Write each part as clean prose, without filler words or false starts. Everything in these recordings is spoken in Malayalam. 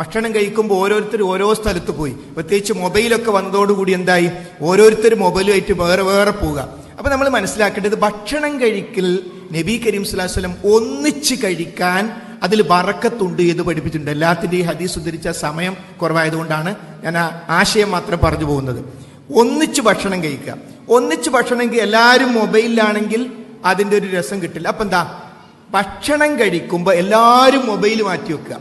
ഭക്ഷണം കഴിക്കുമ്പോൾ ഓരോരുത്തർ ഓരോ സ്ഥലത്ത് പോയി. പ്രത്യേകിച്ച് മൊബൈലൊക്കെ വന്നതോടുകൂടി എന്തായി, ഓരോരുത്തർ മൊബൈലുമായിട്ട് വേറെ വേറെ പോവുക. അപ്പൊ നമ്മൾ മനസ്സിലാക്കേണ്ടത്, ഭക്ഷണം കഴിക്കൽ നബി കരീം സ്വല്ലല്ലാഹു അലൈഹി വസല്ലം ഒന്നിച്ച് കഴിക്കാൻ അതിൽ ബറക്കത്തുണ്ട് എന്ന് പഠിപ്പിച്ചിട്ടുണ്ട്. എല്ലാത്തിൻ്റെയും ഹദീസ് ഉദ്ധരിച്ച സമയം കുറവായതുകൊണ്ടാണ് ഞാൻ ആ ആശയം മാത്രം പറഞ്ഞു പോകുന്നത്. ഒന്നിച്ച് ഭക്ഷണം കഴിക്കുക. ഒന്നിച്ച് ഭക്ഷണം എല്ലാവരും മൊബൈലിലാണെങ്കിൽ അതിൻ്റെ ഒരു രസം കിട്ടില്ല. അപ്പം എന്താ, ഭക്ഷണം കഴിക്കുമ്പോൾ എല്ലാവരും മൊബൈൽ മാറ്റി വെക്കുക.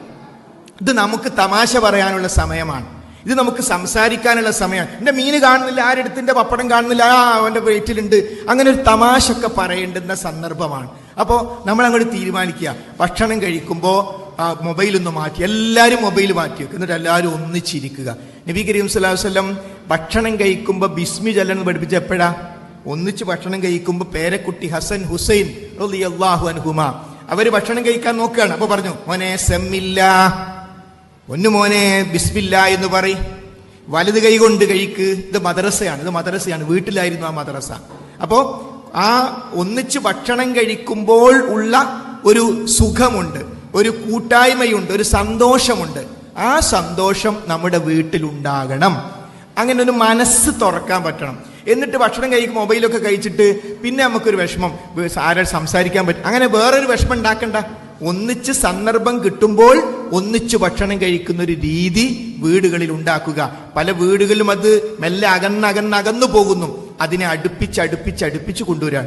ഇത് നമുക്ക് തമാശ പറയാനുള്ള സമയമാണ്, ഇത് നമുക്ക് സംസാരിക്കാനുള്ള സമയമാണ്. എൻ്റെ മീൻ കാണുന്നില്ല, ആരെടുത്തിൻ്റെ പപ്പടം കാണുന്നില്ല, അവൻ്റെ പ്ലേറ്റിലുണ്ട്, അങ്ങനെ ഒരു തമാശ ഒക്കെ പറയേണ്ടുന്ന സന്ദർഭമാണ്. അപ്പോൾ നമ്മൾ അങ്ങോട്ട് തീരുമാനിക്കുക, ഭക്ഷണം കഴിക്കുമ്പോൾ മൊബൈലൊന്ന് മാറ്റി, എല്ലാവരും മൊബൈൽ മാറ്റി വെക്കുക, എന്നിട്ട് എല്ലാവരും ഒന്നിച്ചിരിക്കുക. നബി കരീം സ്വല്ലല്ലാഹു അലൈഹി വസല്ലം ഭക്ഷണം കഴിക്കുമ്പോൾ ബിസ്മി ചൊല്ലണം പഠിപ്പിച്ച എപ്പോഴാ? ഒന്നിച്ച് ഭക്ഷണം കഴിക്കുമ്പോൾ പേരക്കുട്ടി ഹസൻ ഹുസൈൻ റളിയല്ലാഹു അൻഹുമാ അവര് ഭക്ഷണം കഴിക്കാൻ നോക്കുകയാണ്. അപ്പൊ പറഞ്ഞു, മോനെ സെമ്മില്ലാ, ഒന്ന് മോനെ ബിസ്മില്ലാ എന്ന് പറയും, വലത് കൈ കൊണ്ട് കഴിക്ക്. ഇത് മദ്രസയാണ്, വീട്ടിലായിരുന്നു ആ മദ്രസ. അപ്പോ ആ ഒന്നിച്ച് ഭക്ഷണം കഴിക്കുമ്പോൾ ഉള്ള ഒരു സുഖമുണ്ട്, ഒരു കൂട്ടായ്മയുണ്ട്, ഒരു സന്തോഷമുണ്ട്. ആ സന്തോഷം നമ്മുടെ വീട്ടിലുണ്ടാകണം. അങ്ങനെ ഒരു മനസ്സ് തുറക്കാൻ പറ്റണം. എന്നിട്ട് ഭക്ഷണം കഴിക്കുമ്പോൾ മൊബൈലൊക്കെ കഴിച്ചിട്ട് പിന്നെ നമുക്കൊരു വിഷമം, ആരെ സംസാരിക്കാൻ പറ്റും, അങ്ങനെ വേറൊരു വിഷമം ഉണ്ടാക്കണ്ട. ഒന്നിച്ച് സന്ദർഭം കിട്ടുമ്പോൾ ഒന്നിച്ച് ഭക്ഷണം കഴിക്കുന്ന ഒരു രീതി വീടുകളിൽ ഉണ്ടാക്കുക. പല വീടുകളിലും അത് മെല്ലെ അകന്നു പോകുന്നു. അതിനെ അടുപ്പിച്ച് കൊണ്ടുവരാൻ